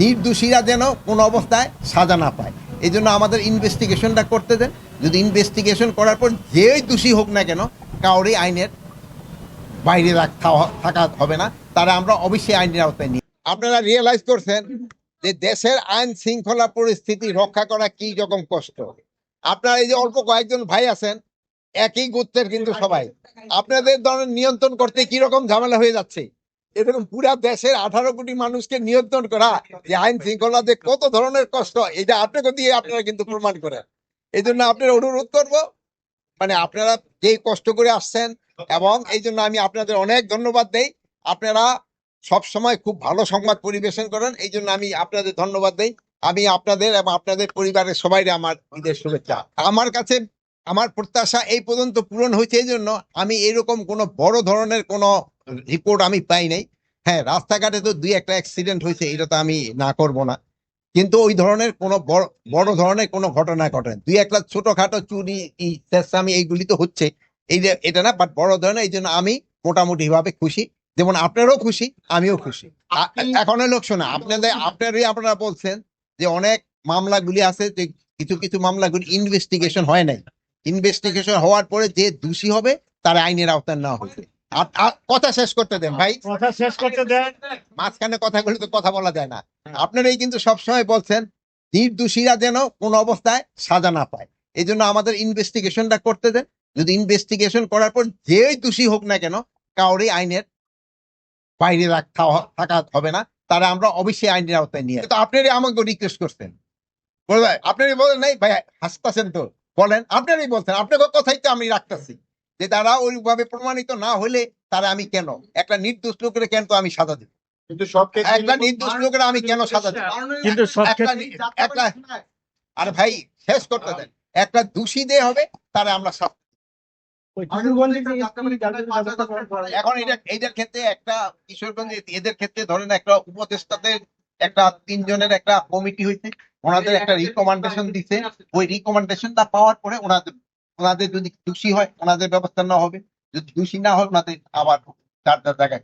নির্দোষীরা যেন কোনো অবস্থায় সাজা না পায়, এই জন্য আমাদের ইনভেস্টিগেশনটা করতে দেন। যদি ইনভেস্টিগেশন করার পর যেই দোষী হোক না কেন, কাউরই আইনের বাইরে থাকা হবে না, তারা আমরা অবশ্যই আইনের আওতায় নিই। আপনারা রিয়েলাইজ করছেন যে দেশের আইন শৃঙ্খলা পরিস্থিতি রক্ষা করা কি রকম কষ্ট। আপনারা এই যে অল্প কয়েকজন ভাই আছেন, একই গোত্রের কিন্তু সবাই, আপনাদের ধরনের নিয়ন্ত্রণ করতে কি রকম ঝামেলা হয়ে যাচ্ছে। এরকম পুরা দেশের 18 কোটি মানুষকে নিয়ন্ত্রণ করা, যে আইন শৃঙ্খলা যে কত ধরনের কষ্ট, এটা আপনাকে দিয়ে আপনারা কিন্তু প্রমাণ করেন। এই জন্য আপনারা অনুরোধ করবো, মানে আপনারা যে কষ্ট করে আসছেন, এবং এই জন্য আমি আপনাদের অনেক ধন্যবাদ দেই। আপনারা সব সময় খুব ভালো সংবাদ পরিবেশন করেন, এই জন্য আমি আপনাদের ধন্যবাদ দেই। আমি আপনাদের এবং আপনাদের পরিবারের সবাই আমার ঈদের শুভেচ্ছা। আমার কাছে আমার প্রত্যাশা এই পর্যন্ত পূরণ হয়েছে, এই জন্য আমি এরকম কোনো বড় ধরনের কোনো রিপোর্ট আমি পাই নাই। হ্যাঁ, রাস্তাঘাটে তো দুই একটা অ্যাক্সিডেন্ট হয়েছে, এটা তো আমি না করব না, কিন্তু ওই ধরনের কোনো বড় ধরনের কোনো ঘটনা ঘটে দুই একটা ছোটখাটো চুরি চেঁচামি এইগুলি তো হচ্ছে, এই যে এটা না, বাট বড় ধরনের। এই জন্য আমি মোটামুটি ভাবে খুশি, যেমন আপনারাও খুশি, আমিও খুশি। এখন লোক শোনা আপনারা বলছেন যে অনেক মামলাগুলি আছে, যে কিছু কিছু মামলাগুলি ইনভেস্টিগেশন হয় নাই, ইনভেস্টিগেশন হওয়ার পরে যে দোষী হবে তার আইনের আওতায় নেওয়া হবে। কথা শেষ করতে দেন ভাই, কথা শেষ করতে দেন। মাঝখানে কথাগুলো তো কথা বলা যায় না। আপনারাই কিন্তু সবসময় বলছেন নির্দোষীরা যেন কোনো অবস্থায় সাজা না পায়, এই জন্য আমাদের ইনভেস্টিগেশনটা করতে দেন। যদি ইনভেস্টিগেশন করার পর যেই দোষী হোক না কেন, কাউরই আইনের বাইরে থাকা হবে না, তারা আমরা অবশ্যই আইনের আওতায় নিয়ে। তো আপনারই আমাকে রিকোয়েস্ট করছেন, বলবেন আপনারই বলেন নাই ভাই, হাসপাছেন তো বলেন, আপনারই বলছেন, আপনার কথাই তো আমি রাখতেছি, যে তারা ওইভাবে প্রমাণিত না হলে তারা আমি কেন একটা নির্দোষ লোকের কেন তো আমি সাজা দিব, কিন্তু সব একটা নির্দোষ লোকের আমি কেন সাজা দিব, কিন্তু সব একটা আর ভাই শেষ করতে দেন, একটা দোষী দিয়ে হবে তারা আমরা এখন এদের ক্ষেত্রে একটা কিশোরগঞ্জ এদের ক্ষেত্রে ধরেন একটা উপদেষ্টাদের একটা 3 জনের একটা কমিটি হয়েছে, ওনাদের একটা রিকমেন্ডেশন দিচ্ছে, ওই রিকমেন্ডেশনটা পাওয়ার পরে ওনাদের যদি দোষী হয় ওনাদের ব্যবস্থা নেওয়া হবে, যদি দোষী না হয় ওনাদের আবার যার যার জায়গায়